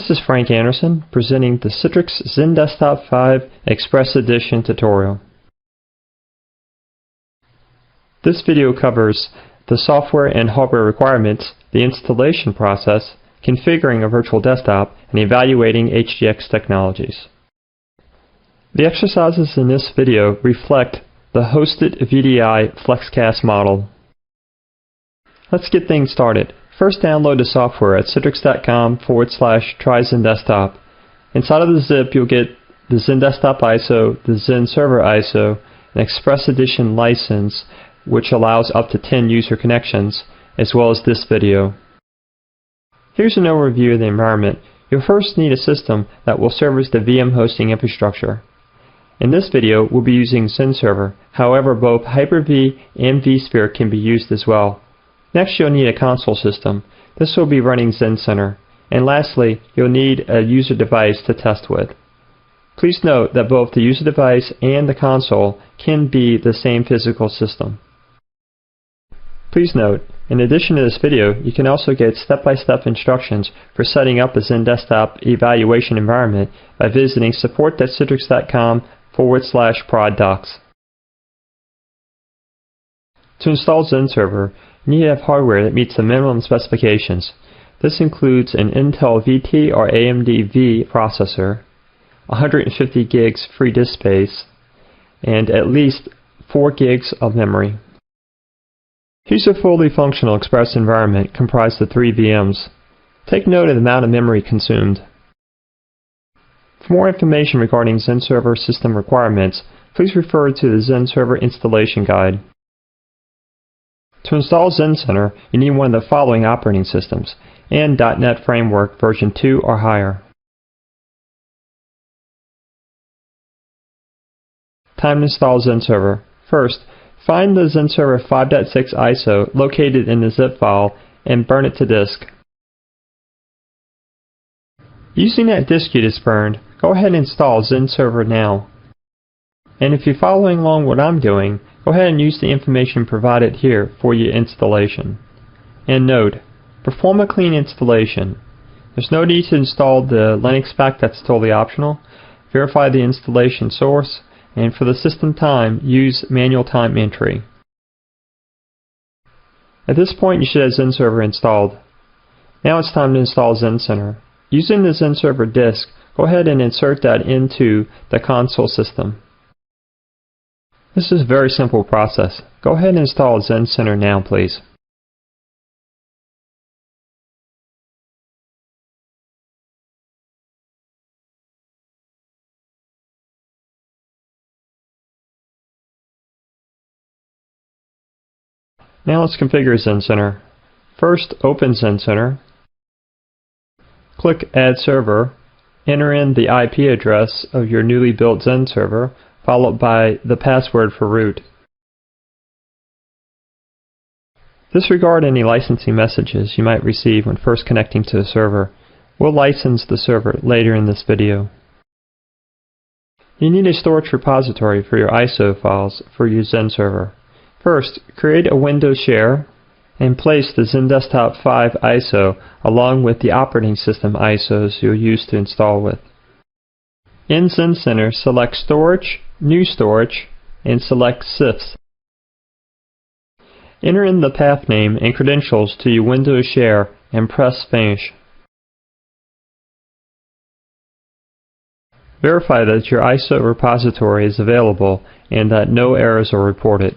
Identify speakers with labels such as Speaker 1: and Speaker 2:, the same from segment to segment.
Speaker 1: This is Frank Anderson presenting the Citrix Zen Desktop 5 Express Edition tutorial. This video covers the software and hardware requirements, the installation process, configuring a virtual desktop, and evaluating HDX technologies. The exercises in this video reflect the hosted VDI FlexCast model. Let's get things started. First, download the software at citrix.com/try-zen-desktop. Inside of the zip, you'll get the Zen Desktop ISO, the Zen Server ISO, an Express Edition license, which allows up to 10 user connections, as well as this video. Here's an overview of the environment. You'll first need a system that will service the VM hosting infrastructure. In this video, we'll be using Zen Server. However, both Hyper-V and vSphere can be used as well. Next, you'll need a console system. This will be running Zen Center. And lastly, you'll need a user device to test with. Please note that both the user device and the console can be the same physical system. Please note, in addition to this video, you can also get step-by-step instructions for setting up a Zen Desktop evaluation environment by visiting support.citrix.com/prod-docs. To install Zen Server, you need to have hardware that meets the minimum specifications. This includes an Intel VT or AMD V processor, 150 gigs free disk space, and at least 4 gigs of memory. Here's a fully functional Express environment comprised of 3 VMs. Take note of the amount of memory consumed. For more information regarding Zen Server system requirements, please refer to the Zen Server installation guide. To install Zen Center, you need one of the following operating systems and .NET Framework version 2 or higher. Time to install Zen Server. First, find the Zen Server 5.6 ISO located in the zip file and burn it to disk. Using that disk you just burned, go ahead and install Zen Server now. And if you're following along what I'm doing, go ahead and use the information provided here for your installation. And note, perform a clean installation. There's no need to install the Linux pack, that's totally optional. Verify the installation source, and for the system time, use manual time entry. At this point, you should have Zen Server installed. Now it's time to install Zen Center. Using the Zen Server disk, go ahead and insert that into the console system. This is a very simple process. Go ahead and install Zen Center now, please. Now let's configure Zen Center. First, open Zen Center. Click Add Server. Enter in the IP address of your newly built Zen Server, followed by the password for root. Disregard any licensing messages you might receive when first connecting to the server. We'll license the server later in this video. You need a storage repository for your ISO files for your Zen Server. First, create a Windows share and place the Zen Desktop 5 ISO along with the operating system ISOs you'll use to install with. In Zen Center, select Storage, New Storage, and select CIFS. Enter in the path name and credentials to your Windows share and press Finish. Verify that your ISO repository is available and that no errors are reported.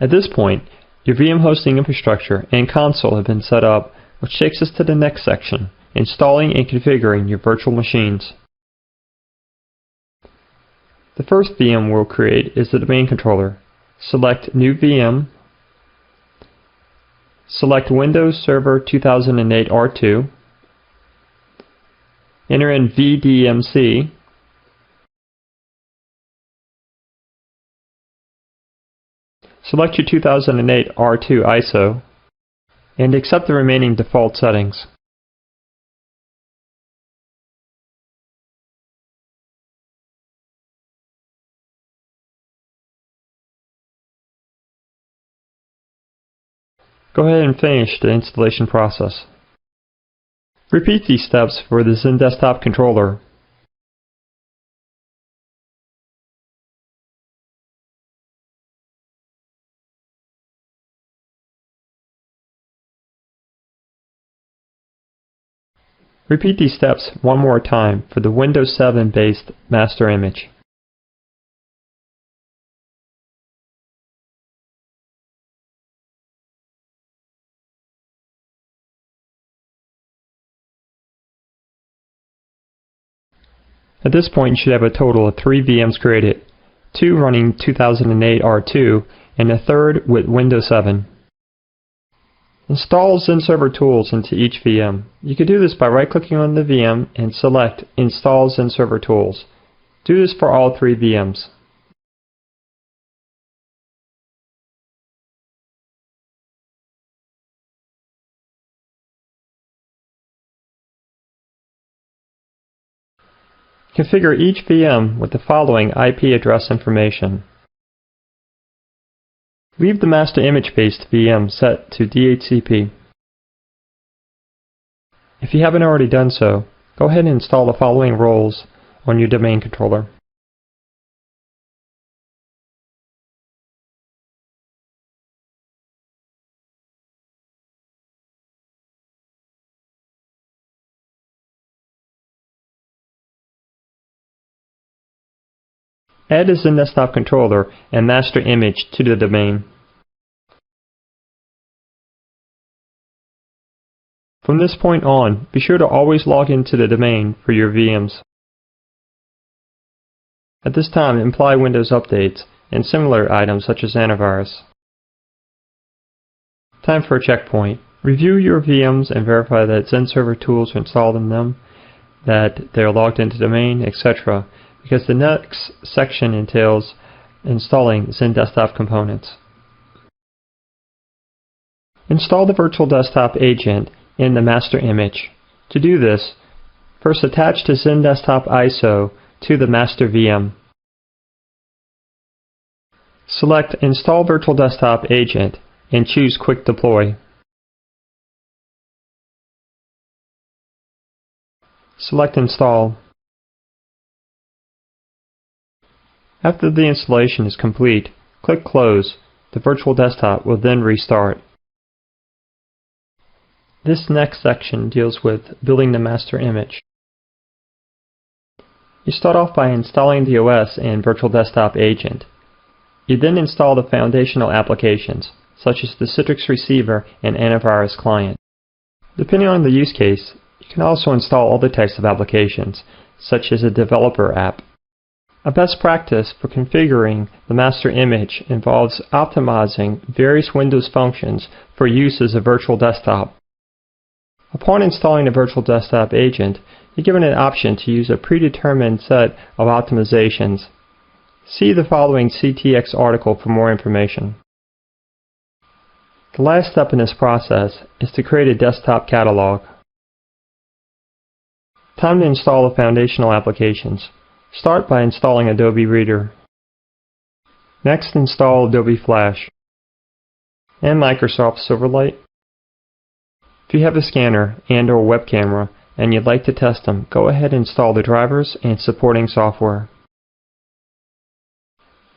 Speaker 1: At this point, your VM hosting infrastructure and console have been set up, which takes us to the next section, installing and configuring your virtual machines. The first VM we'll create is the domain controller. Select New VM. Select Windows Server 2008 R2. Enter in VDMC. Select your 2008 R2 ISO and accept the remaining default settings. Go ahead and finish the installation process. Repeat these steps for the Zen Desktop controller. Repeat these steps one more time for the Windows 7 based master image. At this point, you should have a total of 3 VMs created, 2 running 2008 R2 and a third with Windows 7. Install Zen Server tools into each VM. You can do this by right-clicking on the VM and select Install Zen Server tools. Do this for all 3 VMs. Configure each VM with the following IP address information. Leave the master image-based VM set to DHCP. If you haven't already done so, go ahead and install the following roles on your domain controller. Add a Zen Desktop controller and master image to the domain. From this point on, be sure to always log into the domain for your VMs. At this time, apply Windows updates and similar items such as antivirus. Time for a checkpoint. Review your VMs and verify that Zen Server tools are installed in them, that they are logged into the domain, etc., because the next section entails installing Zen Desktop components. Install the virtual desktop agent in the master image. To do this, first attach the Zen Desktop ISO to the master VM. Select Install Virtual Desktop Agent and choose Quick Deploy. Select Install. After the installation is complete, click Close. The virtual desktop will then restart. This next section deals with building the master image. You start off by installing the OS and Virtual Desktop Agent. You then install the foundational applications, such as the Citrix Receiver and Antivirus Client. Depending on the use case, you can also install other types of applications, such as a developer app. A best practice for configuring the master image involves optimizing various Windows functions for use as a virtual desktop. Upon installing the Virtual Desktop Agent, you're given an option to use a predetermined set of optimizations. See the following CTX article for more information. The last step in this process is to create a desktop catalog. Time to install the foundational applications. Start by installing Adobe Reader. Next, install Adobe Flash and Microsoft Silverlight. If you have a scanner and/or web camera and you'd like to test them, go ahead and install the drivers and supporting software.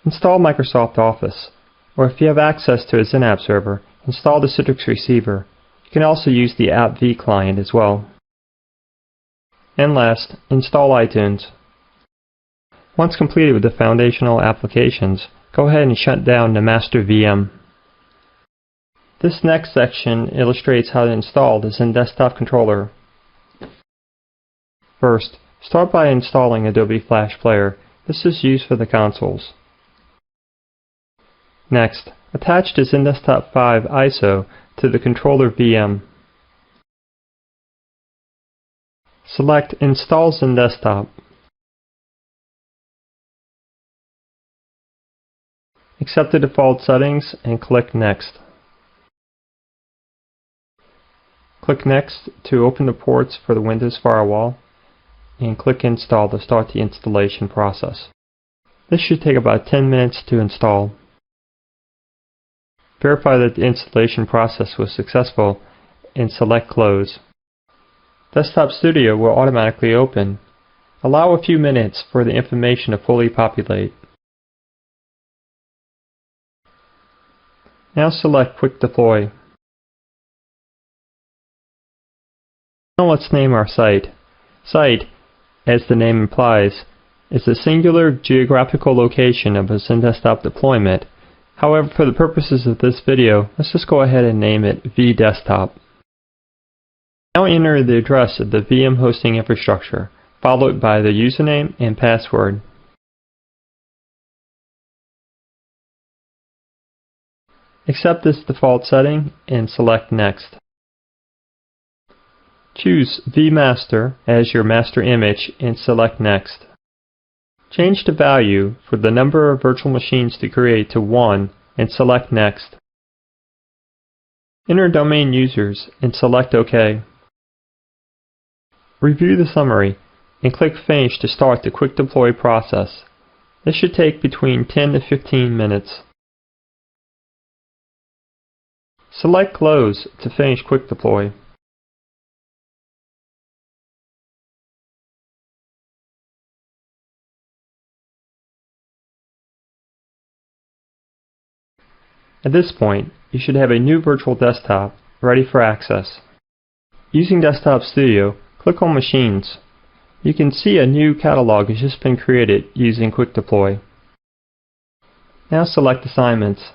Speaker 1: Install Microsoft Office, or if you have access to a Zen App server, install the Citrix Receiver. You can also use the AppV client as well. And last, install iTunes. Once completed with the foundational applications, go ahead and shut down the master VM. This next section illustrates how to install the Zen Desktop controller. First, start by installing Adobe Flash Player. This is used for the consoles. Next, attach the Zen Desktop 5 ISO to the controller VM. Select Install Zen Desktop. Accept the default settings and click Next. Click Next to open the ports for the Windows Firewall and click Install to start the installation process. This should take about 10 minutes to install. Verify that the installation process was successful and select Close. Desktop Studio will automatically open. Allow a few minutes for the information to fully populate. Now select Quick Deploy. Now let's name our site. Site, as the name implies, is a singular geographical location of a XenDesktop deployment. However, for the purposes of this video, let's just go ahead and name it vDesktop. Now enter the address of the VM hosting infrastructure, followed by the username and password. Accept this default setting and select Next. Choose vMaster as your master image and select Next. Change the value for the number of virtual machines to create to 1 and select Next. Enter domain users and select OK. Review the summary and click Finish to start the quick deploy process. This should take between 10 to 15 minutes. Select Close to finish quick deploy. At this point, you should have a new virtual desktop ready for access. Using Desktop Studio, click on Machines. You can see a new catalog has just been created using Quick Deploy. Now select Assignments.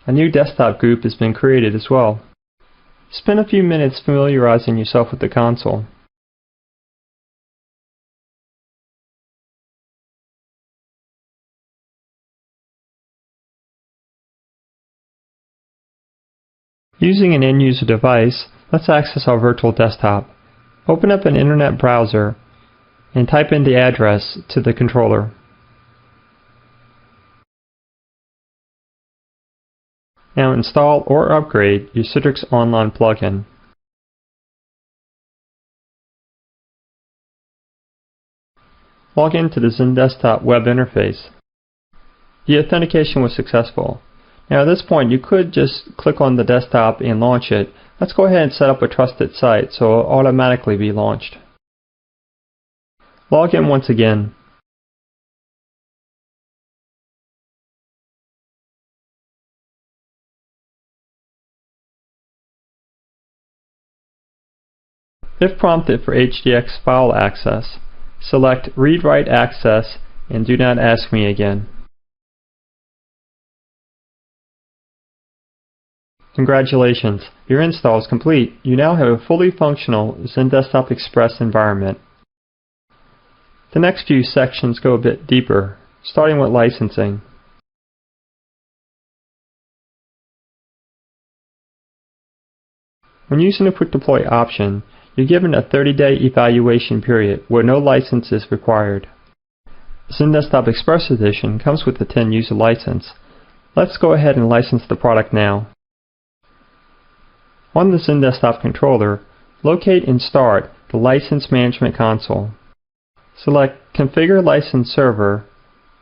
Speaker 1: A new desktop group has been created as well. Spend a few minutes familiarizing yourself with the console. Using an end-user device, let's access our virtual desktop. Open up an internet browser and type in the address to the controller. Now install or upgrade your Citrix Online plugin. Log in to the XenDesktop web interface. The authentication was successful. Now at this point you could just click on the desktop and launch it. Let's go ahead and set up a trusted site so it will automatically be launched. Log in once again. If prompted for HDX file access, select Read-Write Access and do not ask me again. Congratulations, your install is complete. You now have a fully functional XenDesktop Express environment. The next few sections go a bit deeper, starting with licensing. When using the Quick Deploy option, you're given a 30-day evaluation period where no license is required. The XenDesktop Express Edition comes with a 10-user license. Let's go ahead and license the product now. On the XenDesktop controller, locate and start the License Management Console. Select Configure License Server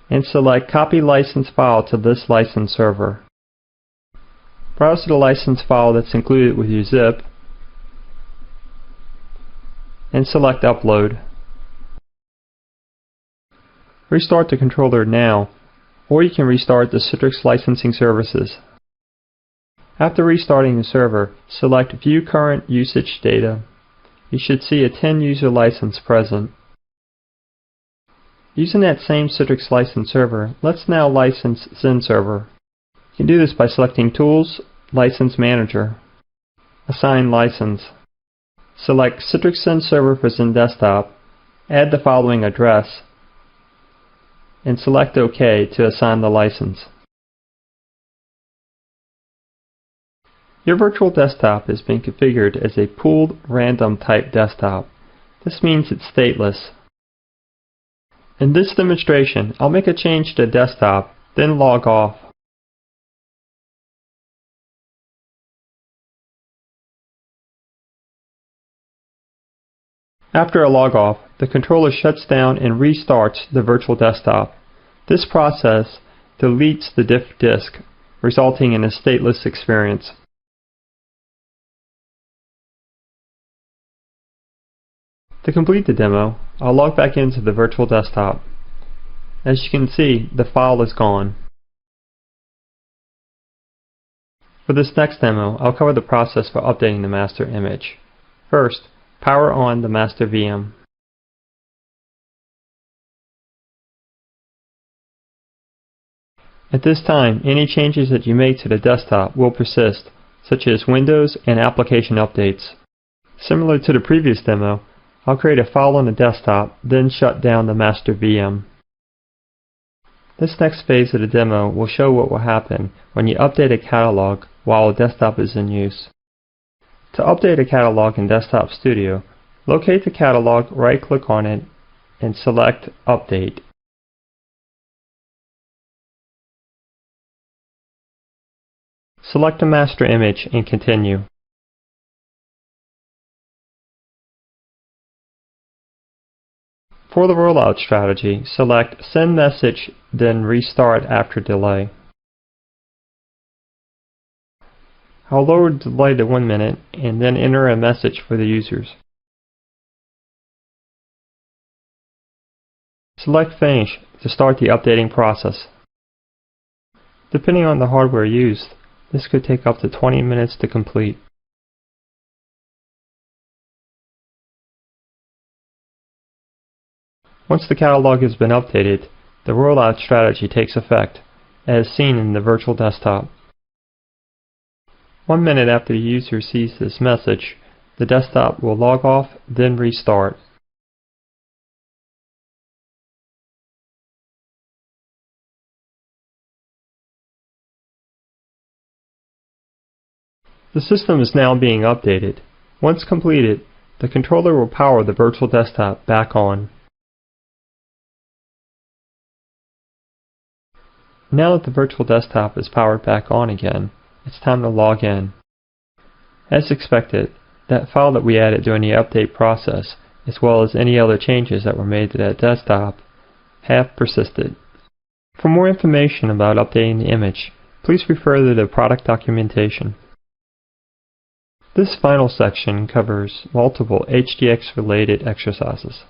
Speaker 1: and select Copy License File to this license server. Browse to the license file that's included with your zip and select Upload. Restart the controller now, or you can restart the Citrix licensing services. After restarting the server, select View Current Usage Data. You should see a 10-user license present. Using that same Citrix license server, let's now license XenServer. You can do this by selecting Tools, License Manager, Assign License. Select Citrix XenServer for XenDesktop, add the following address, and select OK to assign the license. Your virtual desktop has been configured as a pooled random type desktop. This means it's stateless. In this demonstration, I'll make a change to desktop, then log off. After a log off, the controller shuts down and restarts the virtual desktop. This process deletes the diff disk. resulting in a stateless experience. To complete the demo, I'll log back into the virtual desktop. As you can see, the file is gone. For this next demo, I'll cover the process for updating the master image. First, power on the master VM. At this time, any changes that you make to the desktop will persist, such as Windows and application updates. Similar to the previous demo, I'll create a file on the desktop, then shut down the master VM. This next phase of the demo will show what will happen when you update a catalog while a desktop is in use. To update a catalog in Desktop Studio, locate the catalog, right-click on it, and select Update. Select the master image and continue. For the rollout strategy, select Send Message, then Restart after delay. I'll lower the delay to 1 minute and then enter a message for the users. Select Finish to start the updating process. Depending on the hardware used, this could take up to 20 minutes to complete. Once the catalog has been updated, the rollout strategy takes effect, as seen in the virtual desktop. 1 minute after the user sees this message, the desktop will log off, then restart. The system is now being updated. Once completed, the controller will power the virtual desktop back on. Now that the virtual desktop is powered back on again, it's time to log in. As expected, that file that we added during the update process, as well as any other changes that were made to that desktop, have persisted. For more information about updating the image, please refer to the product documentation. This final section covers multiple HDX-related exercises.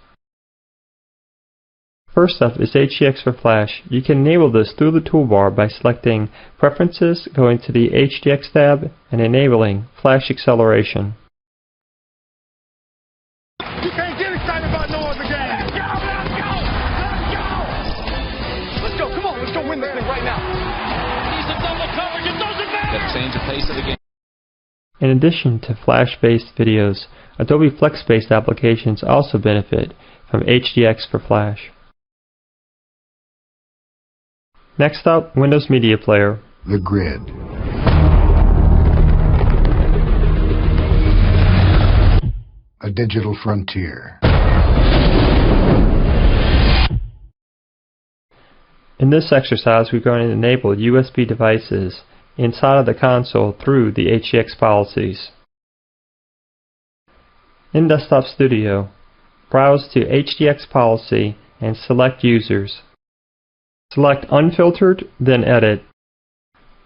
Speaker 1: First up is HDX for Flash. You can enable this through the toolbar by selecting Preferences, going to the HDX tab, and enabling Flash Acceleration.
Speaker 2: You can't get excited about no other game. Let's go! Let's go! Let's go! Let's go! Come on, let's go win this thing right now. He's a double coverage. It doesn't matter. Got to change the pace of the game.
Speaker 1: In addition to Flash-based videos, Adobe Flex-based applications also benefit from HDX for Flash. Next up, Windows Media Player.
Speaker 3: The grid. A digital frontier.
Speaker 1: In this exercise, we're going to enable USB devices inside of the console through the HDX policies. In Desktop Studio, browse to HDX Policy and select Users. Select Unfiltered, then Edit.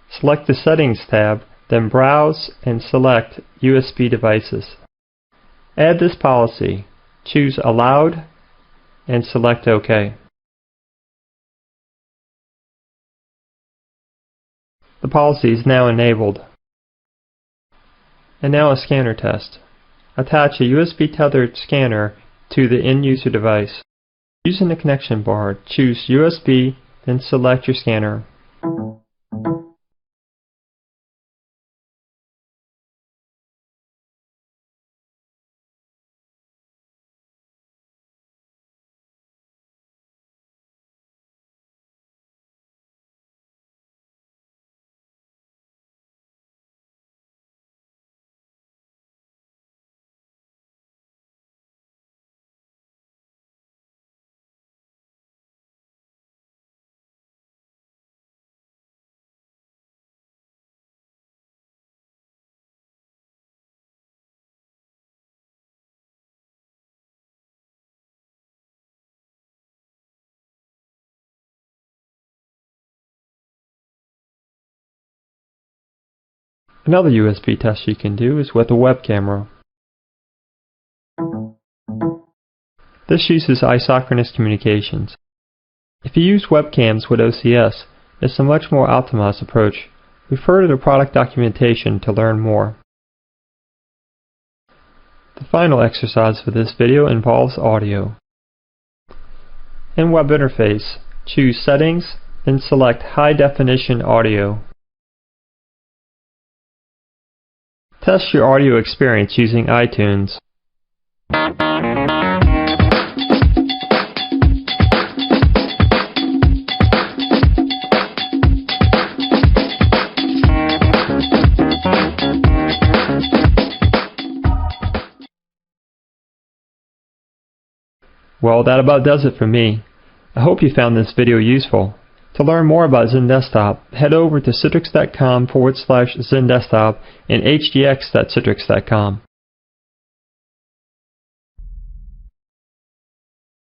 Speaker 1: Select the Settings tab, then browse and select USB devices. Add this policy, choose Allowed, and select OK. The policy is now enabled. And now a scanner test. Attach a USB tethered scanner to the end user device. Using the connection bar, choose USB, then select your scanner. Another USB test you can do is with a web camera. This uses isochronous communications. If you use webcams with OCS, it's a much more optimized approach. Refer to the product documentation to learn more. The final exercise for this video involves audio. In Web Interface, choose Settings, then select High Definition Audio. Test your audio experience using iTunes. Well, that about does it for me. I hope you found this video useful. To learn more about XenDesktop, head over to citrix.com/XenDesktop and hdx.citrix.com.